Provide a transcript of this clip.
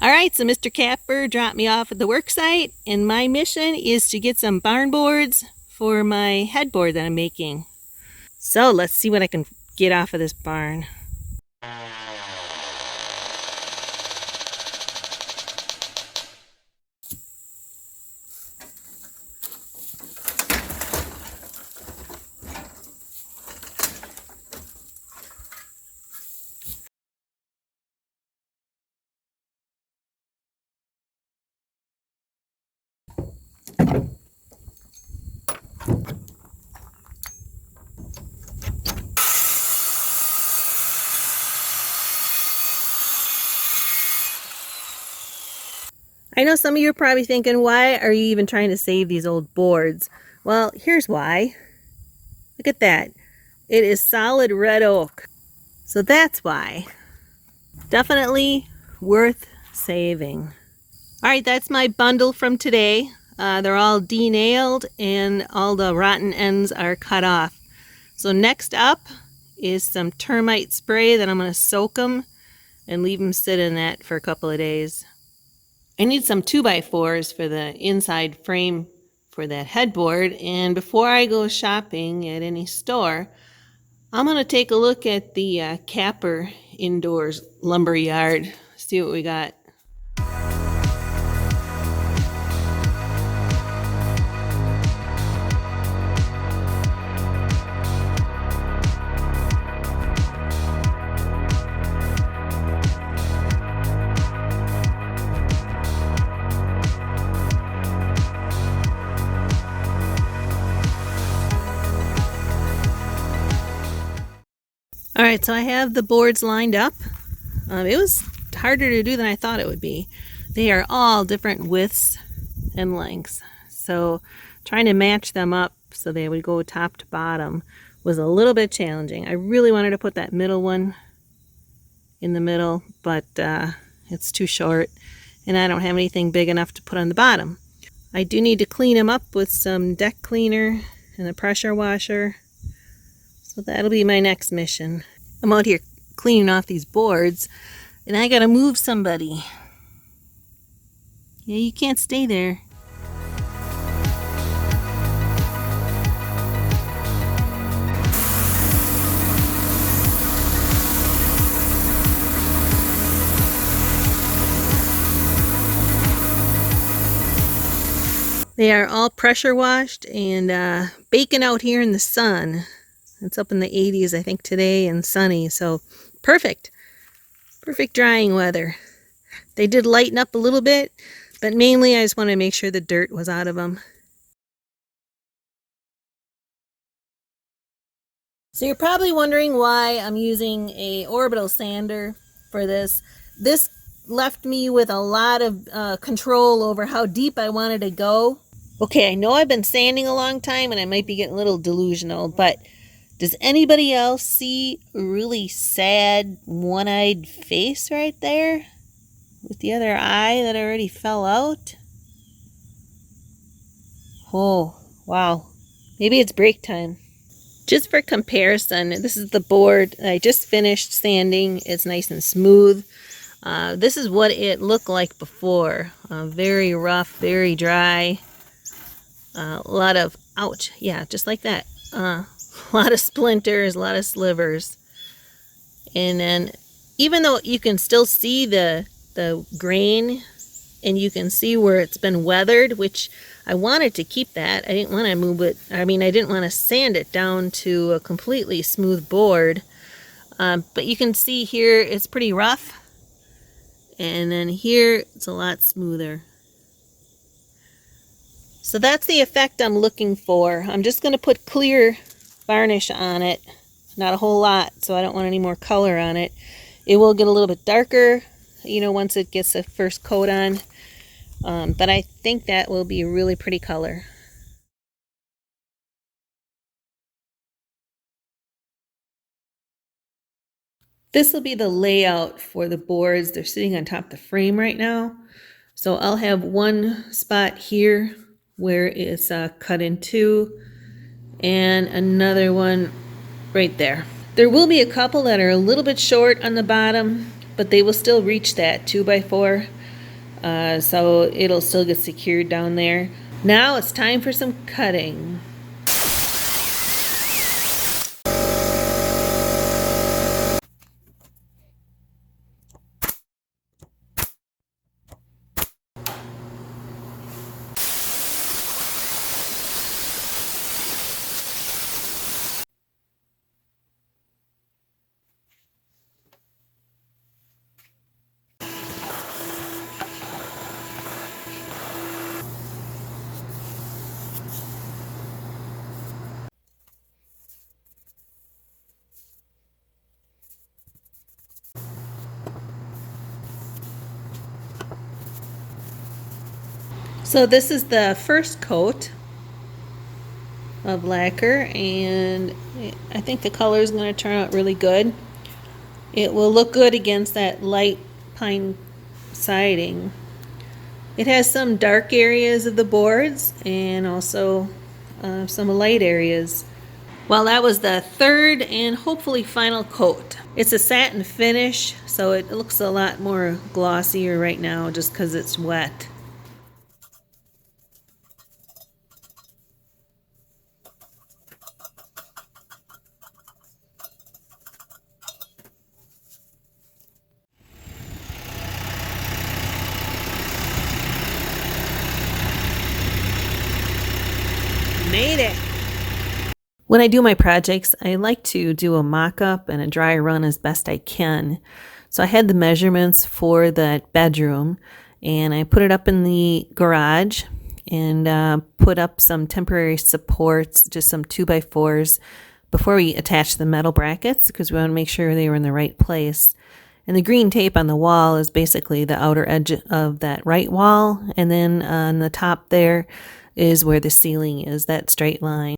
All right, so Mr. Kapper dropped me off at the work site, and my mission is to get some barn boards for my headboard that I'm making. So let's see what I can get off of this barn. I know some of you are probably thinking, why are you even trying to save these old boards? Well, here's why. Look at that. It is solid red oak. So that's why. Definitely worth saving. All right, that's my bundle from today. They're all denailed and all the rotten ends are cut off. So next up is some termite spray that I'm going to soak them and leave them sit in that for a couple of days. I need some 2x4s for the inside frame for that headboard, and before I go shopping at any store, I'm going to take a look at the Kapper indoors lumber yard, see what we got. All right, so I have the boards lined up. It was harder to do than I thought it would be. They are all different widths and lengths. So trying to match them up so they would go top to bottom was a little bit challenging. I really wanted to put that middle one in the middle, but it's too short and I don't have anything big enough to put on the bottom. I do need to clean them up with some deck cleaner and a pressure washer. So that'll be my next mission. I'm out here cleaning off these boards and I gotta move somebody. Yeah, you can't stay there. They are all pressure washed and baking out here in the sun. It's up in the 80s, I think, today and sunny, so perfect. Perfect drying weather. They did lighten up a little bit, but mainly I just wanted to make sure the dirt was out of them. So you're probably wondering why I'm using a orbital sander for this. This left me with a lot of control over how deep I wanted to go. Okay, I know I've been sanding a long time and I might be getting a little delusional, but does anybody else see a really sad, one-eyed face right there? With the other eye that already fell out? Oh, wow. Maybe it's break time. Just for comparison, this is the board I just finished sanding. It's nice and smooth. This is what it looked like before. Very rough, very dry. A lot of, ouch, yeah, just like that. A lot of splinters, a lot of slivers. And then even though you can still see the grain and you can see where it's been weathered, which I wanted to keep that. I didn't want to move it. I didn't want to sand it down to a completely smooth board. But you can see here it's pretty rough. And then here it's a lot smoother. So that's the effect I'm looking for. I'm just going to put clear varnish on it. Not a whole lot, so I don't want any more color on it. It will get a little bit darker, once it gets the first coat on. But I think that will be a really pretty color. This will be the layout for the boards. They're sitting on top of the frame right now. So I'll have one spot here where it's cut in two and another one right there. There will be a couple that are a little bit short on the bottom, but they will still reach that 2x4. so it'll still get secured down there. Now it's time for some cutting. So this is the first coat of lacquer, and I think the color is going to turn out really good. It will look good against that light pine siding. It has some dark areas of the boards and also some light areas. Well, that was the third and hopefully final coat. It's a satin finish, so it looks a lot more glossier right now just because it's wet. Made it! When I do my projects, I like to do a mock-up and a dry run as best I can. So I had the measurements for that bedroom, and I put it up in the garage and put up some temporary supports, just some 2x4s, before we attach the metal brackets, because we want to make sure they were in the right place. And the green tape on the wall is basically the outer edge of that right wall, and then on the top there is where the ceiling is, that straight line.